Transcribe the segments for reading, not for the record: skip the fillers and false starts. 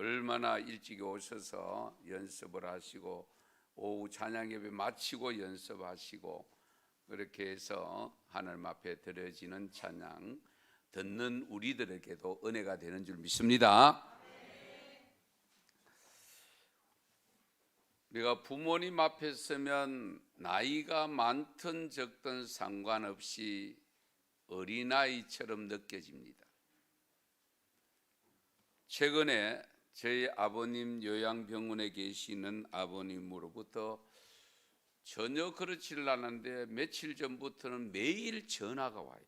얼마나 일찍 오셔서 연습을 하시고 오후 찬양 예배 마치고 연습하시고 그렇게 해서 하나님 앞에 드려지는 찬양 듣는 우리들에게도 은혜가 되는 줄 믿습니다. 우리가 부모님 앞에 서면 나이가 많든 적든 상관없이 어린아이처럼 느껴집니다. 최근에 저희 아버님 요양병원에 계시는 아버님으로부터 전혀 그렇지를 않은데 며칠 전부터는 매일 전화가 와요.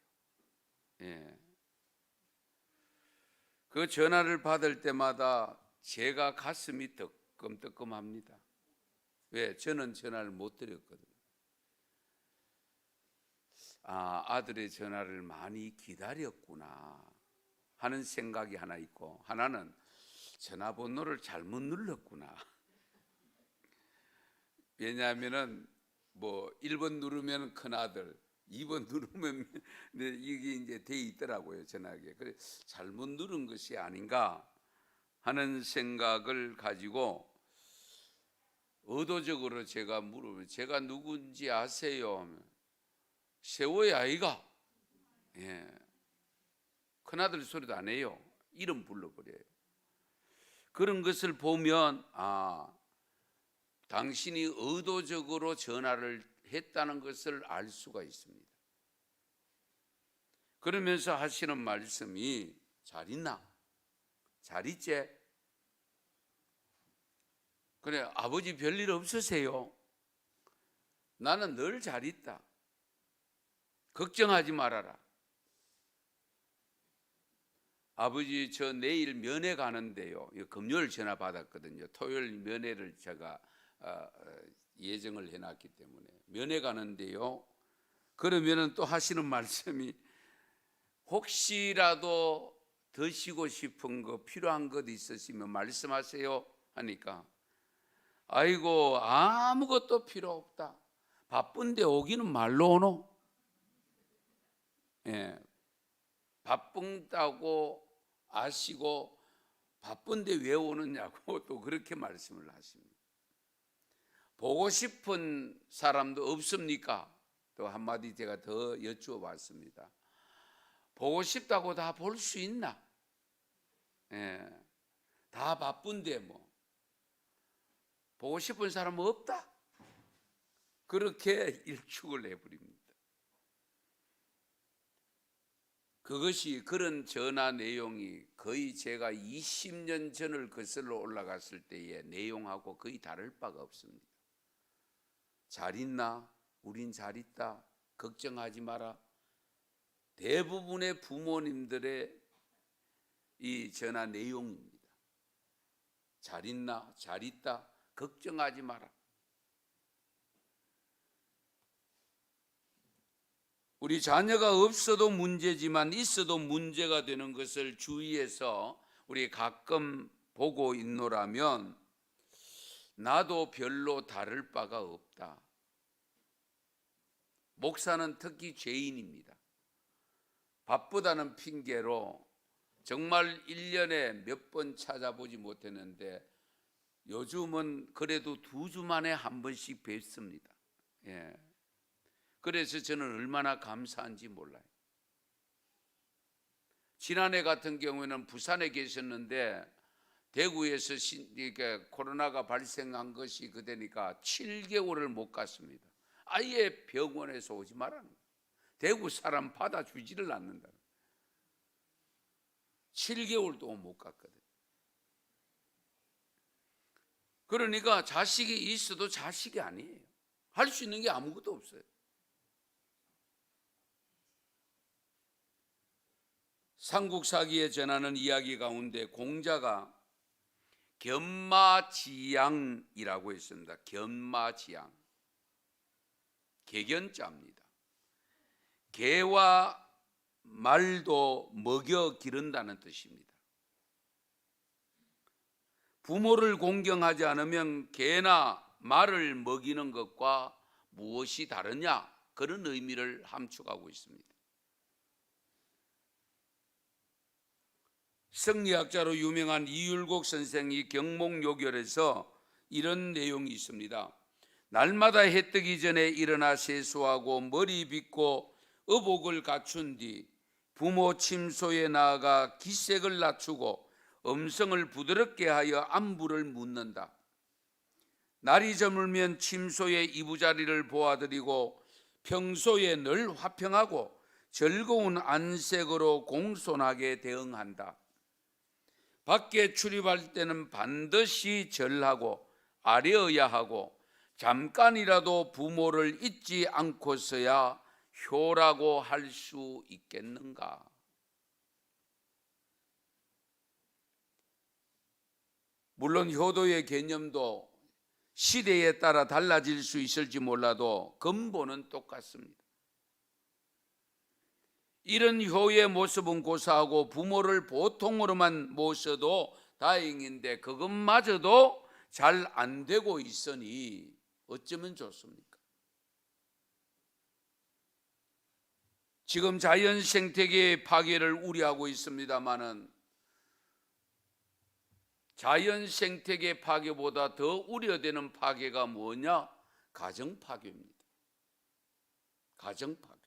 그 전화를 받을 때마다 제가 가슴이 뜨끔뜨끔합니다. 왜? 저는 전화를 못 드렸거든요. 아들의 전화를 많이 기다렸구나 하는 생각이 하나 있고, 하나는 전화번호를 잘못 눌렀구나. 왜냐하면은 1번 누르면 큰아들, 2번 누르면 이게 이제 돼 있더라고요, 전화기에. 그래 잘못 누른 것이 아닌가 하는 생각을 가지고 의도적으로 제가 물으면 제가 누군지 아세요? 세호의 아이가. 큰아들 소리도 안 해요. 이름 불러버려요. 그런 것을 보면 당신이 의도적으로 전화를 했다는 것을 알 수가 있습니다. 그러면서 하시는 말씀이 잘 있나? 잘 있지? 그래, 아버지 별일 없으세요? 나는 늘 잘 있다. 걱정하지 말아라. 아버지 저 내일 면회 가는데요. 금요일 전화 받았거든요. 토요일 면회를 제가 예정을 해놨기 때문에 면회 가는데요. 그러면은 또 하시는 말씀이 혹시라도 드시고 싶은 거 필요한 것 있으시면 말씀하세요 하니까 아이고 아무것도 필요 없다. 바쁜데 오기는 말로 오노? 바쁜다고 아시고 바쁜데 왜 오느냐고 또 그렇게 말씀을 하십니다. 보고 싶은 사람도 없습니까? 또 한마디 제가 더 여쭈어 봤습니다. 보고 싶다고 다 볼 수 있나? 다 바쁜데 보고 싶은 사람은 없다? 그렇게 일축을 해버립니다. 그런 전화 내용이 거의 제가 20년 전을 거슬러 올라갔을 때의 내용하고 거의 다를 바가 없습니다. 잘 있나? 우린 잘 있다. 걱정하지 마라. 대부분의 부모님들의 이 전화 내용입니다. 잘 있나? 잘 있다. 걱정하지 마라. 우리 자녀가 없어도 문제지만 있어도 문제가 되는 것을 주위에서 우리 가끔 보고 있노라면 나도 별로 다를 바가 없다. 목사는 특히 죄인입니다. 바쁘다는 핑계로 정말 1년에 몇 번 찾아보지 못했는데 요즘은 그래도 2주 만에 한 번씩 뵙습니다. 그래서 저는 얼마나 감사한지 몰라요. 지난해 같은 경우에는 부산에 계셨는데 대구에서 코로나가 발생한 것이 그대니까 7개월을 못 갔습니다. 아예 병원에서 오지 말라는 거예요. 대구 사람 받아주지를 않는다. 7개월도 못 갔거든요. 그러니까 자식이 있어도 자식이 아니에요. 할 수 있는 게 아무것도 없어요. 삼국사기에 전하는 이야기 가운데 공자가 견마지양이라고 했습니다. 견마지양, 개견자입니다. 개와 말도 먹여 기른다는 뜻입니다. 부모를 공경하지 않으면 개나 말을 먹이는 것과 무엇이 다르냐, 그런 의미를 함축하고 있습니다. 성리학자로 유명한 이율곡 선생이 경몽요결에서 이런 내용이 있습니다. 날마다 해 뜨기 전에 일어나 세수하고 머리 빗고 의복을 갖춘 뒤 부모 침소에 나아가 기색을 낮추고 음성을 부드럽게 하여 안부를 묻는다. 날이 저물면 침소의 이부자리를 보아드리고 평소에 늘 화평하고 즐거운 안색으로 공손하게 대응한다. 밖에 출입할 때는 반드시 절하고 아뢰어야 하고 잠깐이라도 부모를 잊지 않고서야 효라고 할 수 있겠는가? 물론 효도의 개념도 시대에 따라 달라질 수 있을지 몰라도 근본은 똑같습니다. 이런 효의 모습은 고사하고 부모를 보통으로만 모셔도 다행인데 그것마저도 잘 안 되고 있으니 어쩌면 좋습니까? 지금 자연 생태계의 파괴를 우려하고 있습니다마는 자연 생태계 파괴보다 더 우려되는 파괴가 뭐냐? 가정 파괴입니다. 가정 파괴.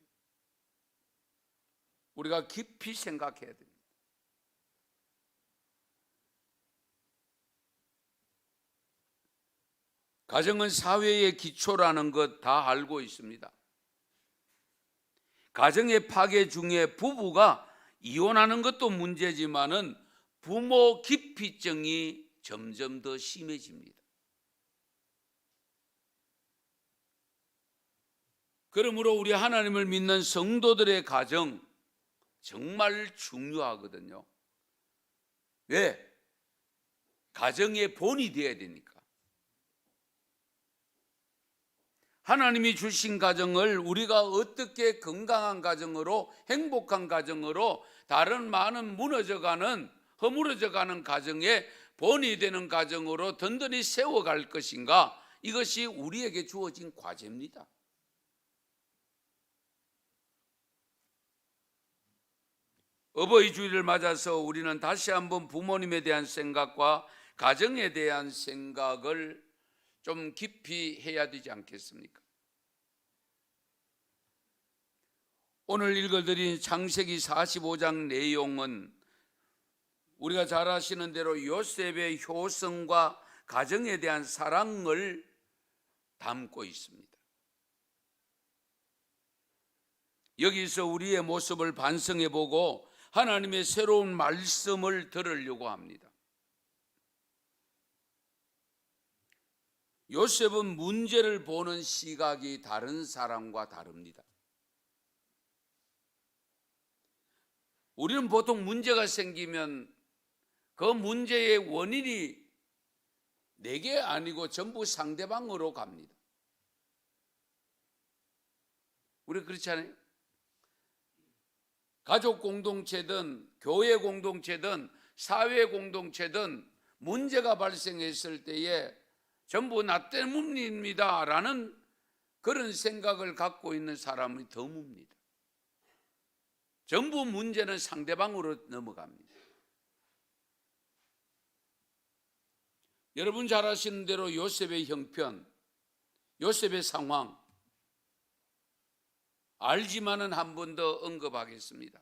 우리가 깊이 생각해야 됩니다. 가정은 사회의 기초라는 것 다 알고 있습니다. 가정의 파괴 중에 부부가 이혼하는 것도 문제지만은 부모 기피증이 점점 더 심해집니다. 그러므로 우리 하나님을 믿는 성도들의 가정 정말 중요하거든요. 왜? 가정의 본이 되어야 되니까. 하나님이 주신 가정을 우리가 어떻게 건강한 가정으로, 행복한 가정으로, 다른 많은 무너져가는, 허물어져가는 가정의 본이 되는 가정으로 든든히 세워갈 것인가? 이것이 우리에게 주어진 과제입니다. 어버이 주일을 맞아서 우리는 다시 한번 부모님에 대한 생각과 가정에 대한 생각을 좀 깊이 해야 되지 않겠습니까? 오늘 읽어드린 창세기 45장 내용은 우리가 잘 아시는 대로 요셉의 효성과 가정에 대한 사랑을 담고 있습니다. 여기서 우리의 모습을 반성해 보고 하나님의 새로운 말씀을 들으려고 합니다. 요셉은 문제를 보는 시각이 다른 사람과 다릅니다. 우리는 보통 문제가 생기면 그 문제의 원인이 내게 아니고 전부 상대방으로 갑니다. 우리 그렇지 않아요? 가족 공동체든 교회 공동체든 사회 공동체든 문제가 발생했을 때에 전부 나 때문입니다 라는 그런 생각을 갖고 있는 사람이 드뭅니다. 전부 문제는 상대방으로 넘어갑니다. 여러분 잘 아시는 대로 요셉의 형편, 요셉의 상황 알지만은 한 번 더 언급하겠습니다.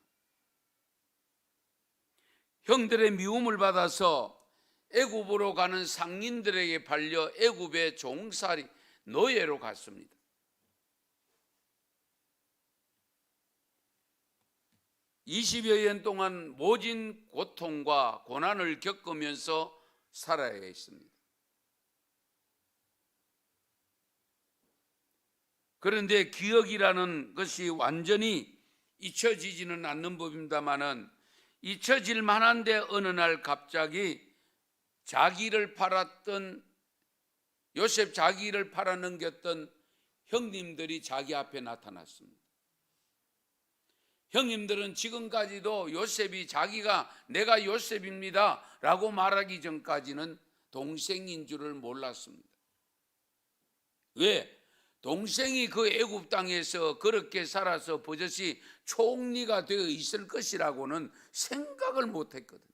형들의 미움을 받아서 애굽으로 가는 상인들에게 팔려 애굽의 종살이 노예로 갔습니다. 20여 년 동안 모진 고통과 고난을 겪으면서 살아야 했습니다. 그런데 기억이라는 것이 완전히 잊혀지지는 않는 법입니다만은 잊혀질 만한데 어느 날 갑자기 자기를 팔았던 요셉 자기를 팔아넘겼던 형님들이 자기 앞에 나타났습니다. 형님들은 지금까지도 요셉이 자기가 내가 요셉입니다 라고 말하기 전까지는 동생인 줄을 몰랐습니다. 왜? 동생이 그 애굽 땅에서 그렇게 살아서 버젓이 총리가 되어 있을 것이라고는 생각을 못했거든요.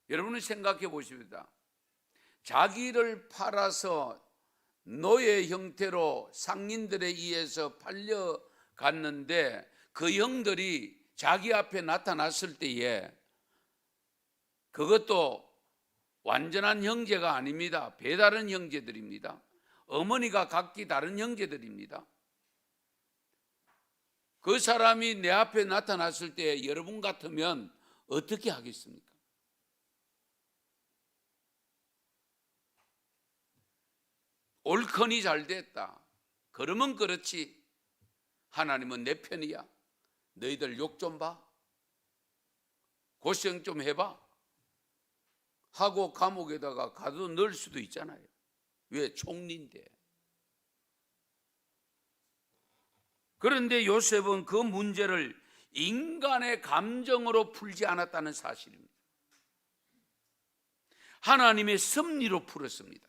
여러분은 생각해 보십니다. 자기를 팔아서 노예 형태로 상인들에 의해서 팔려갔는데 그 형들이 자기 앞에 나타났을 때에 그것도 완전한 형제가 아닙니다. 배다른 형제들입니다. 어머니가 각기 다른 형제들입니다. 그 사람이 내 앞에 나타났을 때 여러분 같으면 어떻게 하겠습니까? 옳거니 잘 됐다. 그러면 그렇지. 하나님은 내 편이야. 너희들 욕 좀 봐. 고생 좀 해봐. 하고 감옥에다가 가둬 넣을 수도 있잖아요. 왜? 총리인데. 그런데 요셉은 그 문제를 인간의 감정으로 풀지 않았다는 사실입니다. 하나님의 섭리로 풀었습니다.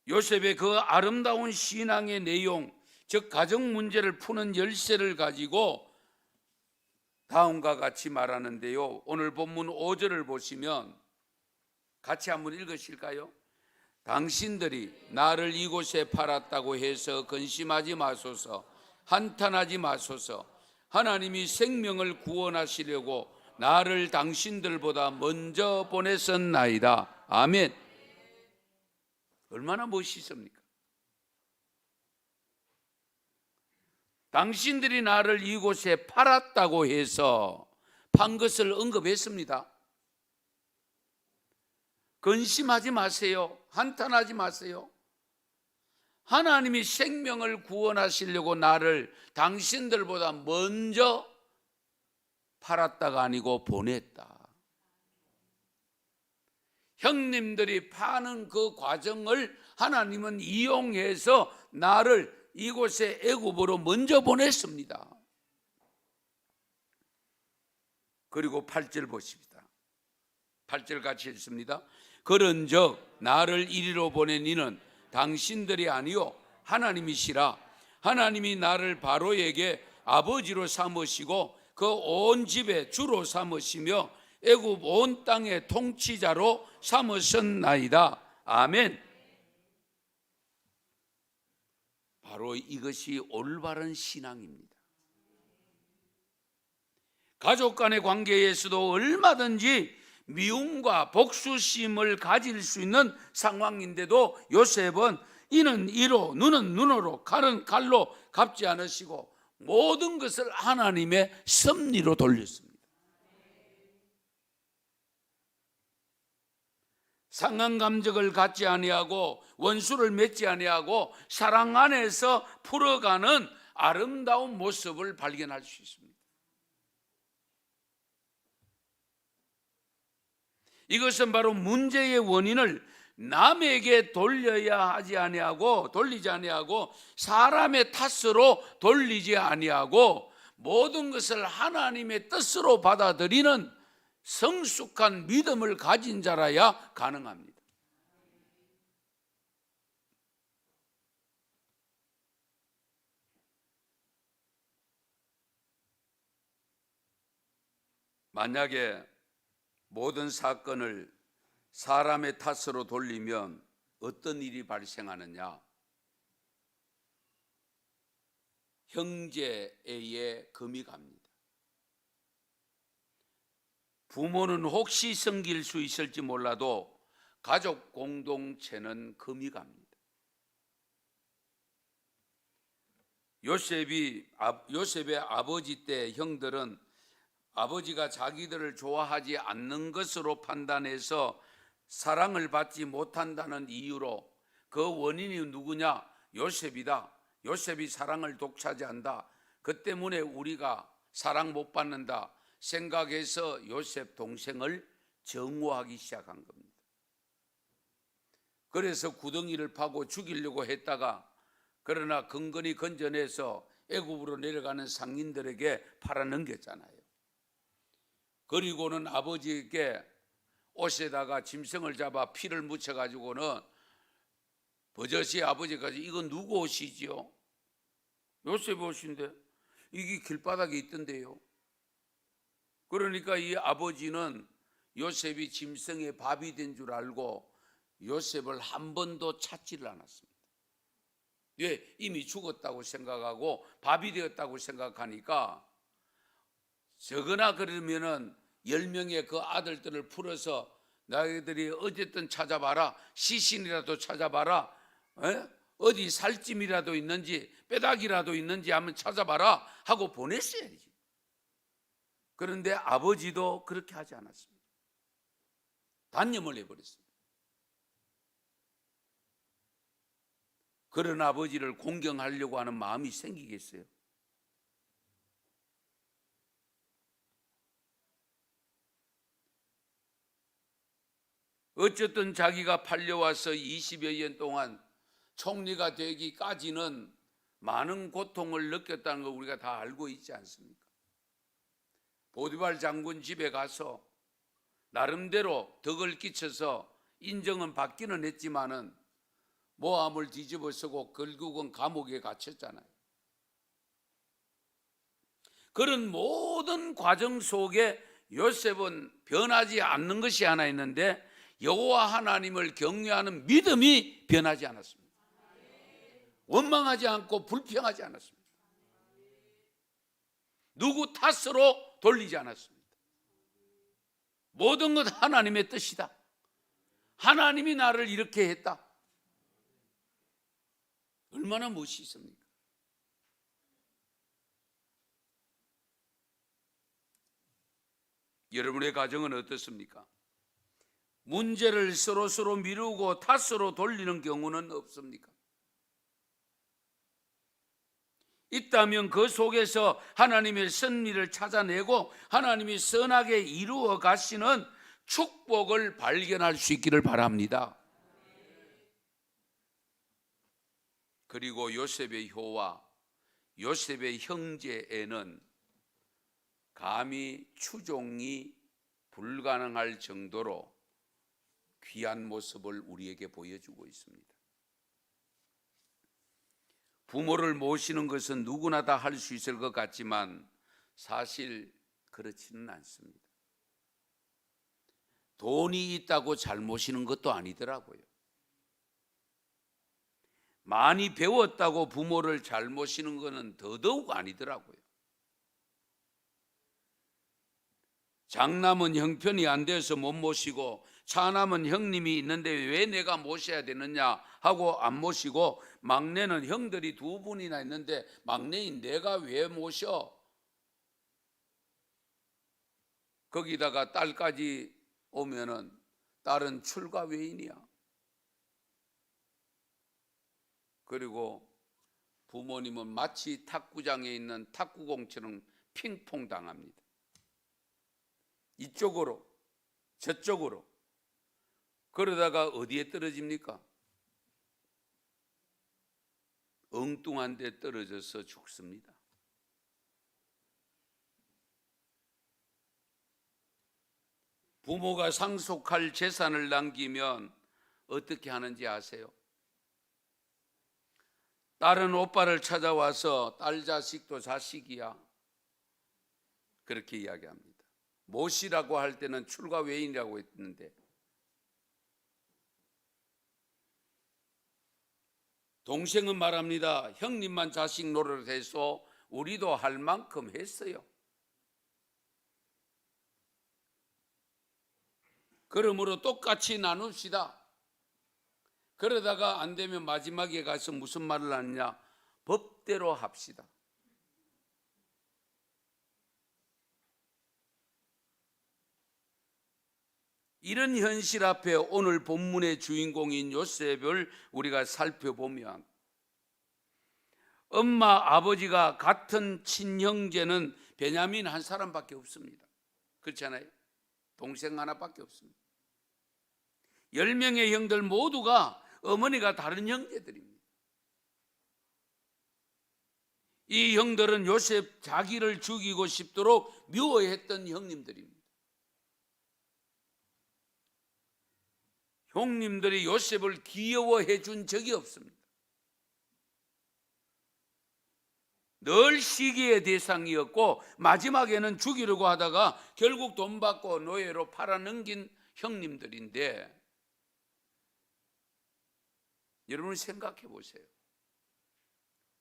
요셉의 그 아름다운 신앙의 내용, 즉 가정 문제를 푸는 열쇠를 가지고 다음과 같이 말하는데요. 오늘 본문 5절을 보시면 같이 한번 읽으실까요? 당신들이 나를 이곳에 팔았다고 해서 근심하지 마소서, 한탄하지 마소서. 하나님이 생명을 구원하시려고 나를 당신들보다 먼저 보냈었나이다. 아멘. 얼마나 멋있습니까? 당신들이 나를 이곳에 팔았다고 해서 판 것을 언급했습니다. 근심하지 마세요. 한탄하지 마세요. 하나님이 생명을 구원하시려고 나를 당신들보다 먼저 팔았다가 아니고 보냈다. 형님들이 파는 그 과정을 하나님은 이용해서 나를 이곳에 애굽으로 먼저 보냈습니다. 그리고 8절 보십니다. 8절 같이 읽습니다. 그런즉 나를 이리로 보낸 이는 당신들이 아니요 하나님이시라. 하나님이 나를 바로에게 아버지로 삼으시고 그 온 집의 주로 삼으시며 애굽 온 땅의 통치자로 삼으셨나이다. 아멘. 바로 이것이 올바른 신앙입니다. 가족 간의 관계에서도 얼마든지 미움과 복수심을 가질 수 있는 상황인데도 요셉은 이는 이로 눈은 눈으로 칼은 칼로 갚지 않으시고 모든 것을 하나님의 섭리로 돌렸습니다. 상한 감정을 갖지 아니하고 원수를 맺지 아니하고 사랑 안에서 풀어가는 아름다운 모습을 발견할 수 있습니다. 이것은 바로 문제의 원인을 남에게 돌려야 하지 아니하고 돌리지 아니하고 사람의 탓으로 돌리지 아니하고 모든 것을 하나님의 뜻으로 받아들이는 성숙한 믿음을 가진 자라야 가능합니다. 만약에 모든 사건을 사람의 탓으로 돌리면 어떤 일이 발생하느냐? 형제에 금이 갑니다. 부모는 혹시 섬길 수 있을지 몰라도 가족 공동체는 금이 갑니다. 요셉의 아버지 때 형들은 아버지가 자기들을 좋아하지 않는 것으로 판단해서 사랑을 받지 못한다는 이유로 그 원인이 누구냐? 요셉이다. 요셉이 사랑을 독차지한다. 그 때문에 우리가 사랑 못 받는다 생각해서 요셉 동생을 정오하기 시작한 겁니다. 그래서 구덩이를 파고 죽이려고 했다가 그러나 근근히 건져내서 애굽으로 내려가는 상인들에게 팔아넘겼잖아요. 그리고는 아버지에게 옷에다가 짐승을 잡아 피를 묻혀가지고는 버젓이 아버지까지 이건 누구 옷이지요? 요셉 옷인데 이게 길바닥에 있던데요. 그러니까 이 아버지는 요셉이 짐승의 밥이 된 줄 알고 요셉을 한 번도 찾지를 않았습니다. 왜? 이미 죽었다고 생각하고 밥이 되었다고 생각하니까, 적으나 그러면은 10명의 그 아들들을 풀어서 너희들이 어쨌든 찾아봐라, 시신이라도 찾아봐라, 어디 살찜이라도 있는지 뼈다귀라도 있는지 한번 찾아봐라 하고 보냈어야지. 그런데 아버지도 그렇게 하지 않았습니다. 단념을 해버렸습니다. 그런 아버지를 공경하려고 하는 마음이 생기겠어요? 어쨌든 자기가 팔려와서 20여 년 동안 총리가 되기까지는 많은 고통을 느꼈다는 걸 우리가 다 알고 있지 않습니까? 보디발 장군 집에 가서 나름대로 덕을 끼쳐서 인정은 받기는 했지만은 모함을 뒤집어쓰고 결국은 감옥에 갇혔잖아요. 그런 모든 과정 속에 요셉은 변하지 않는 것이 하나 있는데, 여호와 하나님을 경외하는 믿음이 변하지 않았습니다. 원망하지 않고 불평하지 않았습니다. 누구 탓으로 돌리지 않았습니다. 모든 것 하나님의 뜻이다. 하나님이 나를 이렇게 했다. 얼마나 멋있습니까? 여러분의 가정은 어떻습니까? 문제를 서로 미루고 탓으로 돌리는 경우는 없습니까? 있다면 그 속에서 하나님의 섭리를 찾아내고 하나님이 선하게 이루어 가시는 축복을 발견할 수 있기를 바랍니다. 그리고 요셉의 효와 요셉의 형제에는 감히 추종이 불가능할 정도로 귀한 모습을 우리에게 보여주고 있습니다. 부모를 모시는 것은 누구나 다 할 수 있을 것 같지만 사실 그렇지는 않습니다. 돈이 있다고 잘 모시는 것도 아니더라고요. 많이 배웠다고 부모를 잘 모시는 것은 더더욱 아니더라고요. 장남은 형편이 안 돼서 못 모시고 차남은 형님이 있는데 왜 내가 모셔야 되느냐 하고 안 모시고, 막내는 형들이 2분이나 있는데 막내인 내가 왜 모셔? 거기다가 딸까지 오면은 딸은 출가 외인이야. 그리고 부모님은 마치 탁구장에 있는 탁구공처럼 핑퐁 당합니다. 이쪽으로 저쪽으로. 그러다가 어디에 떨어집니까? 엉뚱한 데 떨어져서 죽습니다. 부모가 상속할 재산을 남기면 어떻게 하는지 아세요? 딸은 오빠를 찾아와서 딸 자식도 자식이야, 그렇게 이야기합니다. 모시라고 할 때는 출가 외인이라고 했는데, 동생은 말합니다. 형님만 자식 노릇해서 우리도 할 만큼 했어요. 그러므로 똑같이 나눕시다. 그러다가 안 되면 마지막에 가서 무슨 말을 하느냐? 법대로 합시다. 이런 현실 앞에 오늘 본문의 주인공인 요셉을 우리가 살펴보면, 엄마 아버지가 같은 친형제는 베냐민 한 사람밖에 없습니다. 그렇잖아요. 동생 하나밖에 없습니다. 10명의 형들 모두가 어머니가 다른 형제들입니다. 이 형들은 요셉 자기를 죽이고 싶도록 미워했던 형님들입니다. 형님들이 요셉을 귀여워해 준 적이 없습니다. 늘 시기의 대상이었고 마지막에는 죽이려고 하다가 결국 돈 받고 노예로 팔아넘긴 형님들인데, 여러분 생각해 보세요.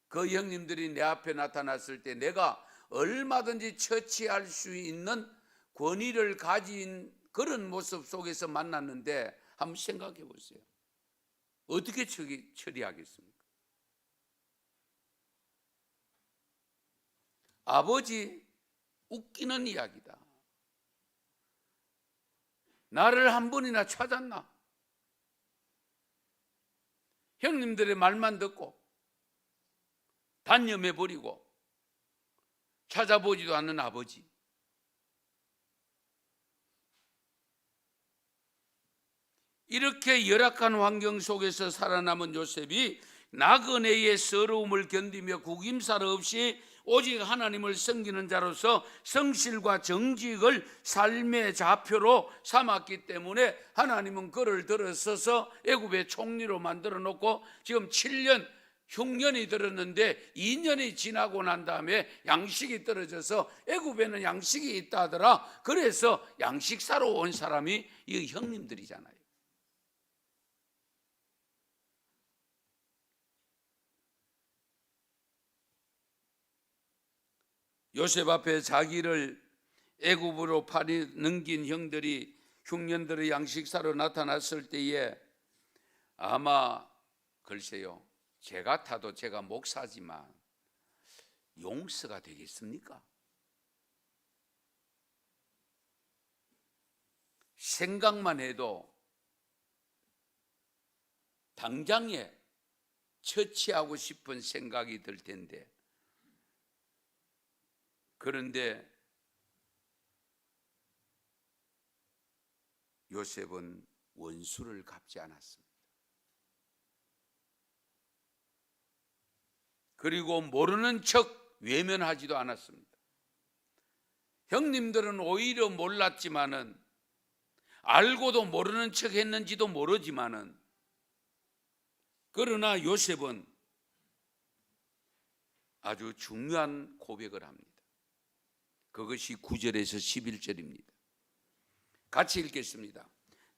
그 형님들이 내 앞에 나타났을 때 내가 얼마든지 처치할 수 있는 권위를 가진 그런 모습 속에서 만났는데, 한번 생각해 보세요. 어떻게 처리하겠습니까? 아버지, 웃기는 이야기다. 나를 한 번이나 찾았나? 형님들의 말만 듣고 단념해버리고 찾아보지도 않는 아버지. 이렇게 열악한 환경 속에서 살아남은 요셉이 나그네의 서러움을 견디며 구김살 없이 오직 하나님을 섬기는 자로서 성실과 정직을 삶의 좌표로 삼았기 때문에 하나님은 그를 들어서서 애굽의 총리로 만들어 놓고 지금 7년 흉년이 들었는데 2년이 지나고 난 다음에 양식이 떨어져서 애굽에는 양식이 있다 하더라. 그래서 양식 사러 온 사람이 이 형님들이잖아요. 요셉 앞에 자기를 애굽으로 팔이 넘긴 형들이 흉년들의 양식사로 나타났을 때에 아마 글쎄요, 제 같아도 제가 목사지만 용서가 되겠습니까? 생각만 해도 당장에 처치하고 싶은 생각이 들 텐데, 그런데 요셉은 원수를 갚지 않았습니다. 그리고 모르는 척 외면하지도 않았습니다. 형님들은 오히려 몰랐지만은, 알고도 모르는 척 했는지도 모르지만은, 그러나 요셉은 아주 중요한 고백을 합니다. 그것이 9절에서 11절입니다. 같이 읽겠습니다.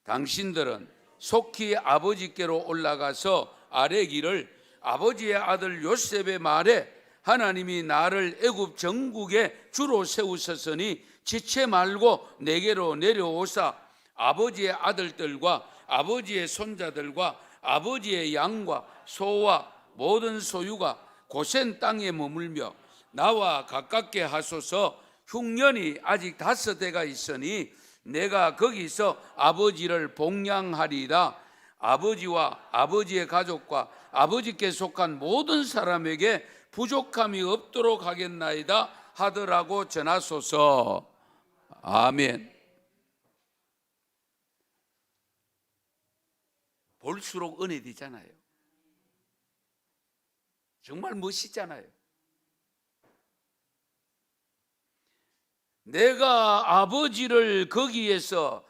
당신들은 속히 아버지께로 올라가서 아뢰기를, 아버지의 아들 요셉의 말에 하나님이 나를 애굽 전국에 주로 세우셨으니 지체 말고 내게로 내려오사 아버지의 아들들과 아버지의 손자들과 아버지의 양과 소와 모든 소유가 고센 땅에 머물며 나와 가깝게 하소서. 흉년이 아직 5해가 있으니 내가 거기서 아버지를 복양하리이다. 아버지와 아버지의 가족과 아버지께 속한 모든 사람에게 부족함이 없도록 하겠나이다 하더라고 전하소서. 아멘. 볼수록 은혜되잖아요. 정말 멋있잖아요. 내가 아버지를 거기에서,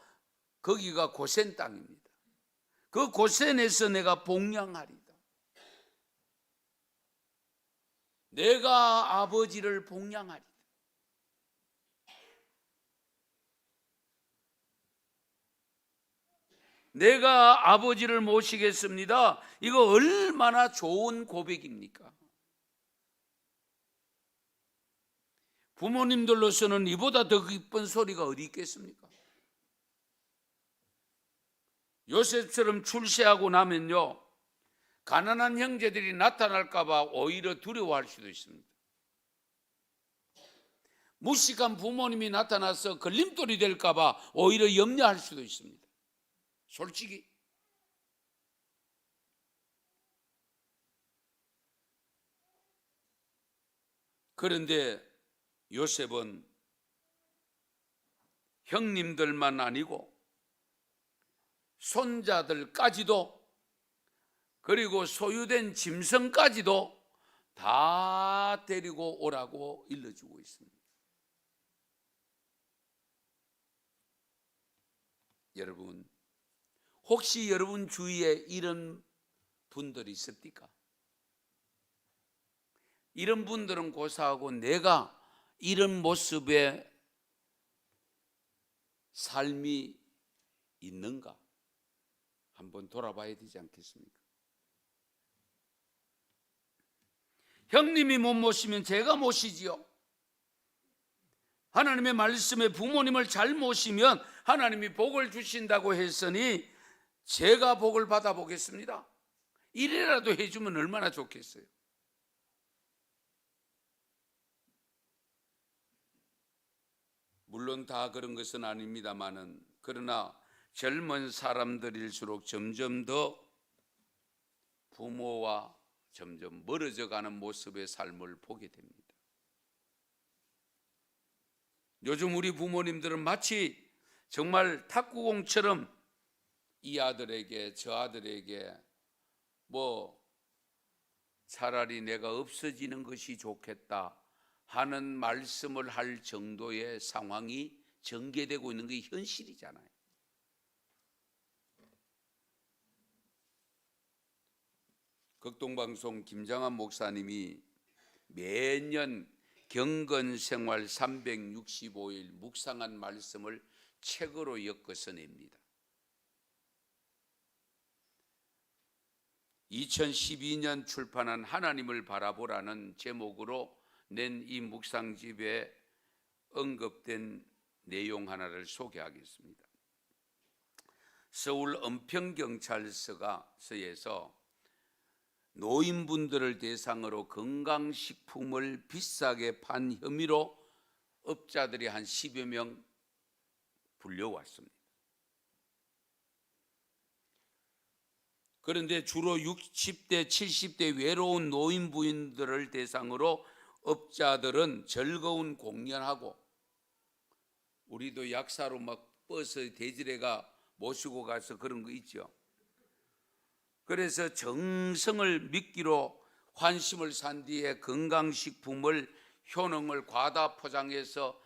거기가 고센 땅입니다. 그 고센에서 내가 복양하리다. 내가 아버지를 복양하리다. 내가 아버지를 모시겠습니다. 이거 얼마나 좋은 고백입니까? 부모님들로서는 이보다 더 기쁜 소리가 어디 있겠습니까? 요셉처럼 출세하고 나면요, 가난한 형제들이 나타날까 봐 오히려 두려워할 수도 있습니다. 무식한 부모님이 나타나서 걸림돌이 될까 봐 오히려 염려할 수도 있습니다. 솔직히. 그런데 요셉은 형님들만 아니고 손자들까지도, 그리고 소유된 짐승까지도 다 데리고 오라고 일러주고 있습니다. 여러분, 혹시 여러분 주위에 이런 분들이 있습니까? 이런 분들은 고사하고 내가 이런 모습의 삶이 있는가 한번 돌아봐야 되지 않겠습니까? 형님이 못 모시면 제가 모시지요. 하나님의 말씀에 부모님을 잘 모시면 하나님이 복을 주신다고 했으니 제가 복을 받아보겠습니다. 이래라도 해주면 얼마나 좋겠어요. 물론 다 그런 것은 아닙니다만은, 그러나 젊은 사람들일수록 점점 더 부모와 점점 멀어져 가는 모습의 삶을 보게 됩니다. 요즘 우리 부모님들은 마치 정말 탁구공처럼 이 아들에게 저 아들에게 뭐 차라리 내가 없어지는 것이 좋겠다 하는 말씀을 할 정도의 상황이 전개되고 있는 게 현실이잖아요. 극동방송 김장한 목사님이 매년 경건생활 365일 묵상한 말씀을 책으로 엮어서 냅니다. 2012년 출판한 하나님을 바라보라는 제목으로 낸 이 묵상집에 언급된 내용 하나를 소개하겠습니다. 서울 은평경찰서에서 노인분들을 대상으로 건강식품을 비싸게 판 혐의로 업자들이 한 10여 명 불려왔습니다. 그런데 주로 60대, 70대 외로운 노인 부인들을 대상으로 업자들은 즐거운 공연하고, 우리도 약사로 막 버스 대지레가 모시고 가서 그런 거 있죠. 그래서 정성을 미끼로 환심을 산 뒤에 건강식품을 효능을 과다 포장해서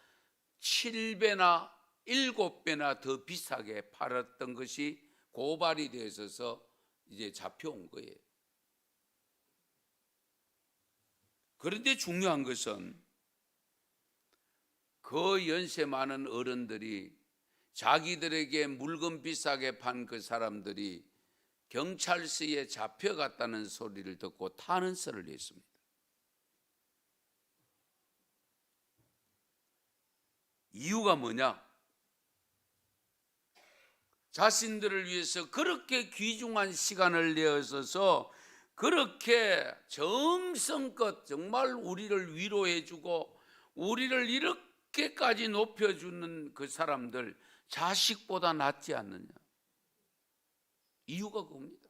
7배나 7배나 더 비싸게 팔았던 것이 고발이 되어 있어서 이제 잡혀온 거예요. 그런데 중요한 것은 그 연세 많은 어른들이 자기들에게 물건 비싸게 판 그 사람들이 경찰서에 잡혀갔다는 소리를 듣고 탄원서를 냈습니다. 이유가 뭐냐? 자신들을 위해서 그렇게 귀중한 시간을 내어서 그렇게 정성껏 정말 우리를 위로해주고 우리를 이렇게까지 높여주는 그 사람들 자식보다 낫지 않느냐? 이유가 그겁니다.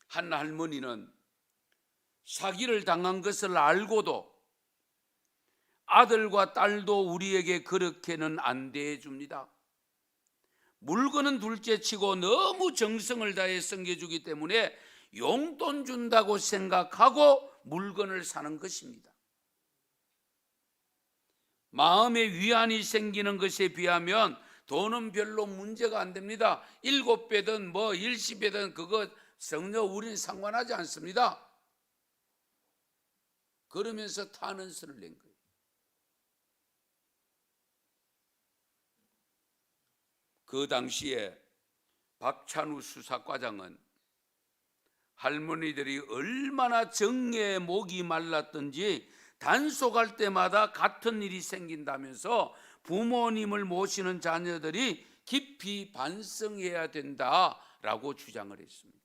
한 할머니는 사기를 당한 것을 알고도 아들과 딸도 우리에게 그렇게는 안 대해줍니다. 물건은 둘째치고 너무 정성을 다해 섬겨주기 때문에 용돈 준다고 생각하고 물건을 사는 것입니다. 마음의 위안이 생기는 것에 비하면 돈은 별로 문제가 안 됩니다. 7배든 뭐 10배든 그거 전혀 우리는 상관하지 않습니다. 그러면서 탄원서를 낸 거예요. 그 당시에 박찬우 수사과장은 할머니들이 얼마나 정예에 목이 말랐던지 단속할 때마다 같은 일이 생긴다면서 부모님을 모시는 자녀들이 깊이 반성해야 된다라고 주장을 했습니다.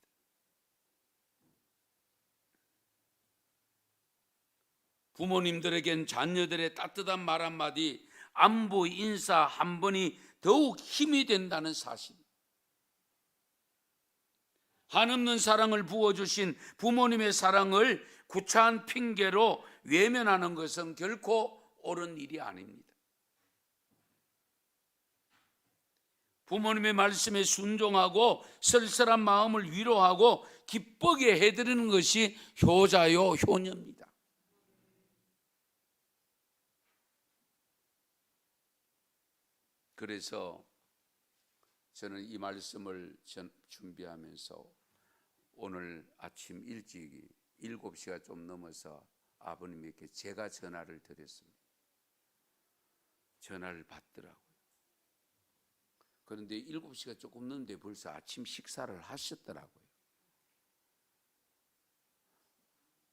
부모님들에겐 자녀들의 따뜻한 말 한마디, 안부 인사 한 번이 더욱 힘이 된다는 사실. 한없는 사랑을 부어주신 부모님의 사랑을 구차한 핑계로 외면하는 것은 결코 옳은 일이 아닙니다. 부모님의 말씀에 순종하고 쓸쓸한 마음을 위로하고 기쁘게 해드리는 것이 효자요 효녀입니다. 그래서 저는 이 말씀을 준비하면서 오늘 아침 일찍 7시가 좀 넘어서 아버님에게 제가 전화를 드렸습니다. 전화를 받더라고요. 그런데 7시가 조금 넘는데 벌써 아침 식사를 하셨더라고요.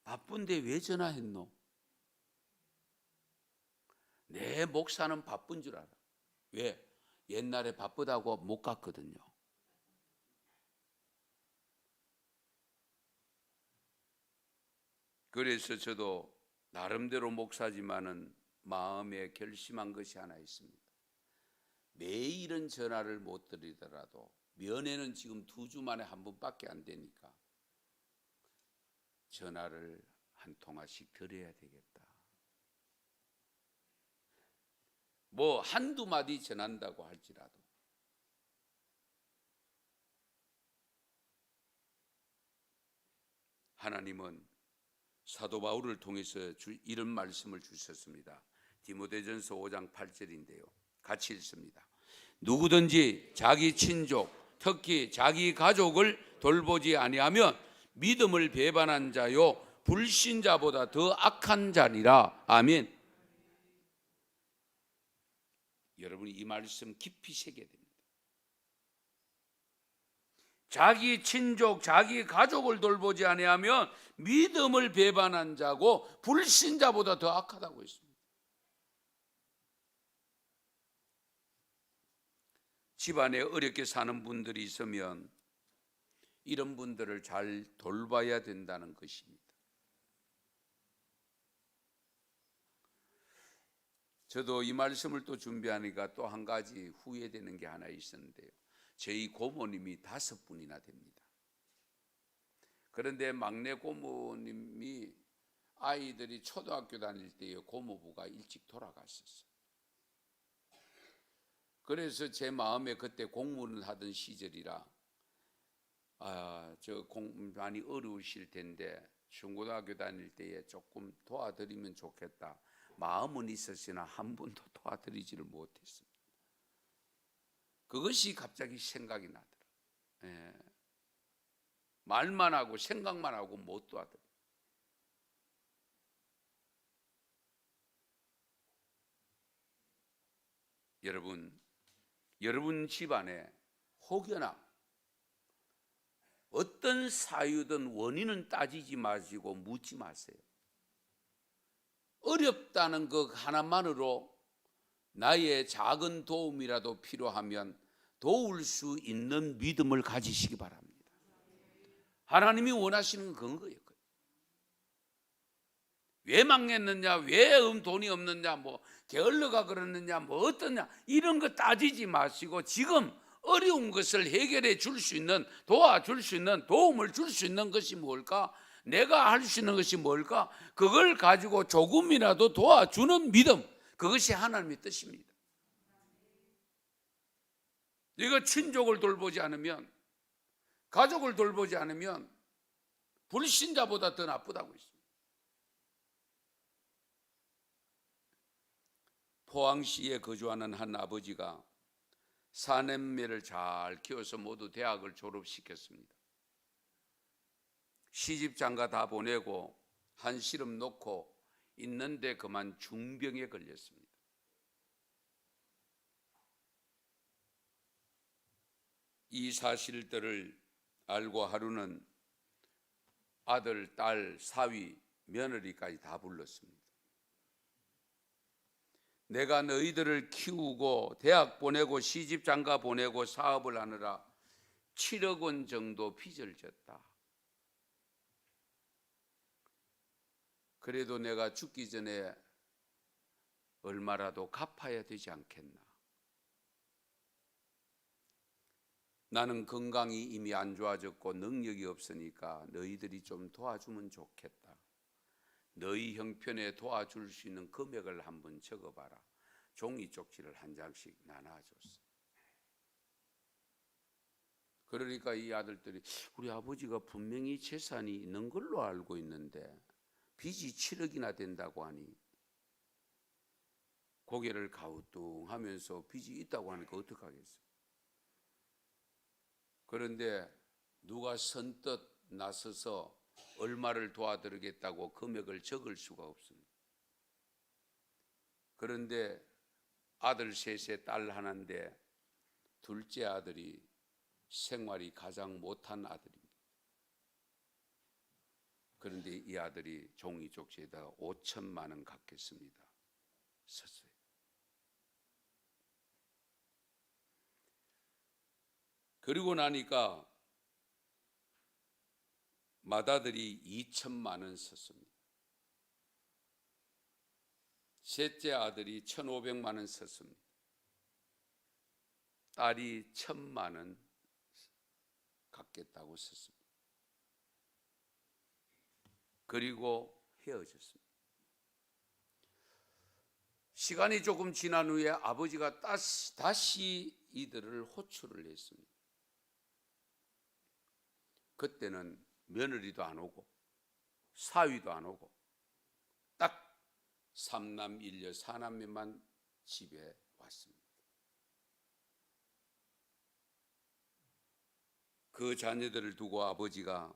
바쁜데 왜 전화했노? 내 목사는 바쁜 줄 알아. 왜? 옛날에 바쁘다고 못 갔거든요. 그래서 저도 나름대로 목사지만은 마음에 결심한 것이 하나 있습니다. 매일은 전화를 못 드리더라도 면회는 지금 2주 만에 한 번밖에 안 되니까 전화를 한 통화씩 드려야 되겠다. 뭐 한두 마디 전한다고 할지라도 하나님은 사도 바울을 통해서 이런 말씀을 주셨습니다. 디모데전서 5장 8절인데요. 같이 읽습니다. 누구든지 자기 친족, 특히 자기 가족을 돌보지 아니하면 믿음을 배반한 자요 불신자보다 더 악한 자니라. 아멘. 여러분이 이 말씀 깊이 새겨야 됩니다. 자기 친족, 자기 가족을 돌보지 아니하면 믿음을 배반한 자고 불신자보다 더 악하다고 했습니다. 집안에 어렵게 사는 분들이 있으면 이런 분들을 잘 돌봐야 된다는 것입니다. 저도 이 말씀을 또 준비하니까 또 한 가지 후회되는 게 하나 있었는데요. 저희 고모님이 5분이나 됩니다. 그런데 막내 고모님이 아이들이 초등학교 다닐 때에 고모부가 일찍 돌아갔었어요. 그래서 제 마음에 그때 공무원을 하던 시절이라 많이 어려우실 텐데 중고등학교 다닐 때에 조금 도와드리면 좋겠다. 마음은 있었으나 한 번도 도와드리지를 못했습니다. 그것이 갑자기 생각이 나더라고요. 예. 말만 하고 생각만 하고 못 도와드려요. 여러분 집안에 혹여나 어떤 사유든 원인은 따지지 마시고 묻지 마세요. 어렵다는 것 하나만으로 나의 작은 도움이라도 필요하면 도울 수 있는 믿음을 가지시기 바랍니다. 하나님이 원하시는 건 그거예요. 왜 망했느냐, 왜 돈이 없느냐, 뭐 게을러가 그러느냐, 뭐 어떠냐, 이런 거 따지지 마시고 지금 어려운 것을 해결해 줄 수 있는, 도와줄 수 있는, 도움을 줄 수 있는 것이 뭘까? 내가 할 수 있는 것이 뭘까? 그걸 가지고 조금이라도 도와주는 믿음, 그것이 하나님의 뜻입니다. 이거 친족을 돌보지 않으면, 가족을 돌보지 않으면 불신자보다 더 나쁘다고 했습니다. 포항시에 거주하는 한 아버지가 4남매를 잘 키워서 모두 대학을 졸업시켰습니다. 시집장가 다 보내고 한시름 놓고 있는데 그만 중병에 걸렸습니다. 이 사실들을 알고 하루는 아들, 딸, 사위, 며느리까지 다 불렀습니다. 내가 너희들을 키우고 대학 보내고 시집장가 보내고 사업을 하느라 7억 원 정도 빚을 졌다. 그래도 내가 죽기 전에 얼마라도 갚아야 되지 않겠나. 나는 건강이 이미 안 좋아졌고 능력이 없으니까 너희들이 좀 도와주면 좋겠다. 너희 형편에 도와줄 수 있는 금액을 한번 적어봐라. 종이 쪽지를 한 장씩 나눠줬어. 그러니까 이 아들들이 우리 아버지가 분명히 재산이 있는 걸로 알고 있는데 빚이 7억이나 된다고 하니 고개를 가우뚱하면서 빚이 있다고 하니까 어떡하겠어. 그런데 누가 선뜻 나서서 얼마를 도와드리겠다고 금액을 적을 수가 없습니다. 그런데 아들 셋에 딸 하나인데 둘째 아들이 생활이 가장 못한 아들입니다. 그런데 이 아들이 종이 쪽지에다가 5천만 원 갚겠습니다 썼어요. 그리고 나니까 맏아들이 2천만 원 썼습니다. 셋째 아들이 1,500만 원 썼습니다. 딸이 1,000만 원 갚겠다고 썼습니다. 그리고 헤어졌습니다. 시간이 조금 지난 후에 아버지가 다시 이들을 호출을 했습니다. 그때는 며느리도 안 오고 사위도 안 오고 딱 3남 1녀 4남매만 집에 왔습니다. 그 자녀들을 두고 아버지가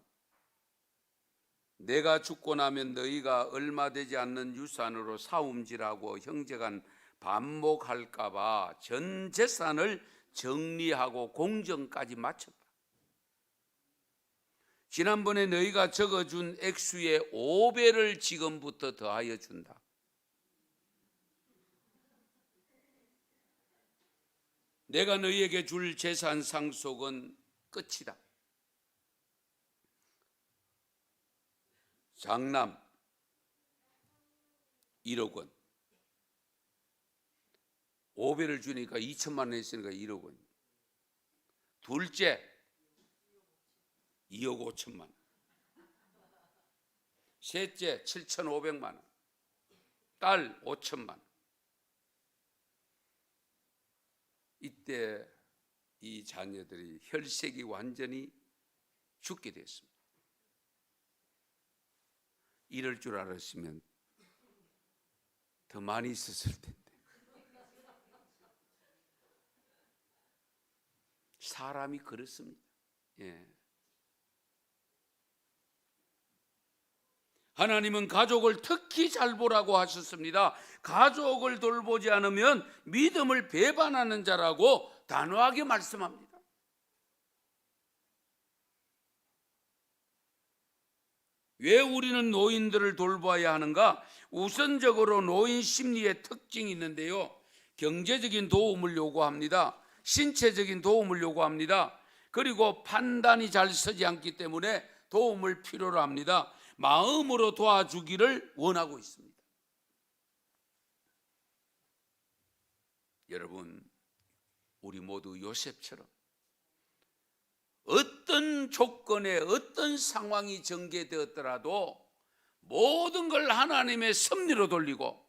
내가 죽고 나면 너희가 얼마 되지 않는 유산으로 사움질하고 형제간 반목할까 봐 전 재산을 정리하고 공정까지 마쳤다. 지난번에 너희가 적어준 액수의 5배를 지금부터 더하여 준다. 내가 너희에게 줄 재산 상속은 끝이다. 장남 1억 원, 5배를 주니까 2천만 원 했으니까 1억 원. 둘째 2억 5천만 원. 셋째 7,500만 원. 딸 5천만 원. 이때 이 자녀들이 혈색이 완전히 죽게 됐습니다. 이럴 줄 알았으면 더 많이 썼을 텐데. 사람이 그렇습니다. 예. 하나님은 가족을 특히 잘 보라고 하셨습니다. 가족을 돌보지 않으면 믿음을 배반하는 자라고 단호하게 말씀합니다. 왜 우리는 노인들을 돌봐야 하는가? 우선적으로 노인 심리의 특징이 있는데요. 경제적인 도움을 요구합니다. 신체적인 도움을 요구합니다. 그리고 판단이 잘 서지 않기 때문에 도움을 필요로 합니다. 마음으로 도와주기를 원하고 있습니다. 여러분, 우리 모두 요셉처럼 어떤 조건에 어떤 상황이 전개되었더라도 모든 걸 하나님의 섭리로 돌리고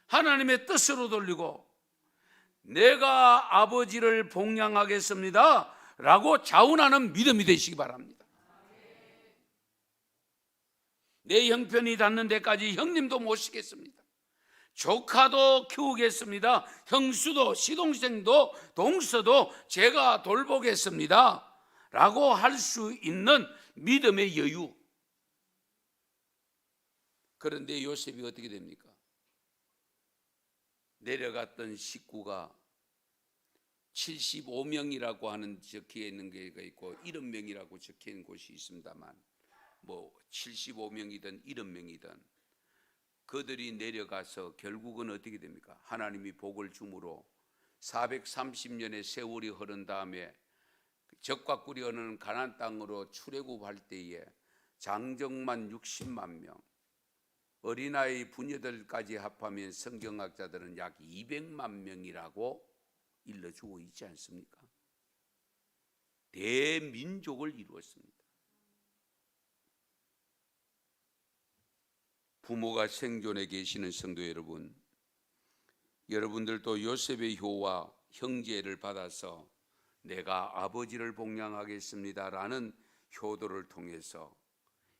하나님의 뜻으로 돌리고 내가 아버지를 봉양하겠습니다 라고 자원하는 믿음이 되시기 바랍니다. 내 형편이 닿는 데까지 형님도 모시겠습니다. 조카도 키우겠습니다. 형수도 시동생도 동서도 제가 돌보겠습니다 라고 할 수 있는 믿음의 여유. 그런데 요셉이 어떻게 됩니까? 내려갔던 식구가 75명이라고 하는 적혀 있는 게 있고 70명이라고 적혀 있는 곳이 있습니다만 75명이든 70명이든 그들이 내려가서 결국은 어떻게 됩니까? 하나님이 복을 주므로 430년의 세월이 흐른 다음에 적과 꿀이 흐르는 가나안 땅으로 출애굽할 때에 장정만 60만 명, 어린아이 부녀들까지 합하면 성경학자들은 약 200만 명이라고 일러주고 있지 않습니까? 대민족을 이루었습니다. 부모가 생존해 계시는 성도 여러분, 여러분들도 요셉의 효와 형제를 받아서 내가 아버지를 봉양하겠습니다라는 효도를 통해서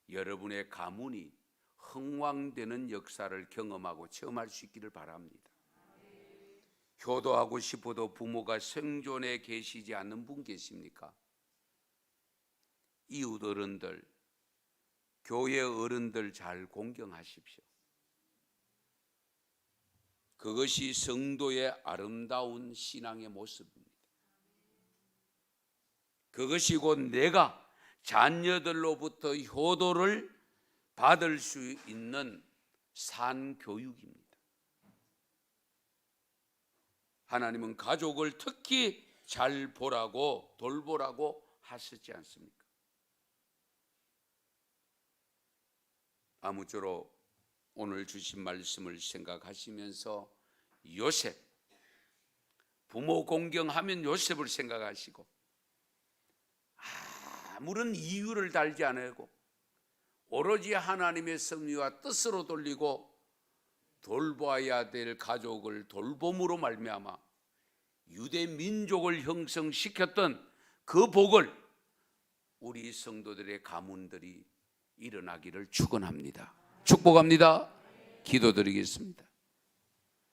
여러분의 가문이 흥왕되는 역사를 경험하고 체험할 수 있기를 바랍니다. 효도하고 싶어도 부모가 생존해 계시지 않는 분 계십니까? 이웃 어른들, 교회 어른들 잘 공경하십시오. 그것이 성도의 아름다운 신앙의 모습입니다. 그것이 곧 내가 자녀들로부터 효도를 받을 수 있는 산교육입니다. 하나님은 가족을 특히 잘 보라고 돌보라고 하시지 않습니까? 아무쪼록 오늘 주신 말씀을 생각하시면서 요셉, 부모 공경하면 요셉을 생각하시고 아무런 이유를 달지 않고 오로지 하나님의 섭리와 뜻으로 돌리고 돌봐야 될 가족을 돌봄으로 말미암아 유대 민족을 형성시켰던 그 복을 우리 성도들의 가문들이 일어나기를 축원합니다. 축복합니다. 기도드리겠습니다.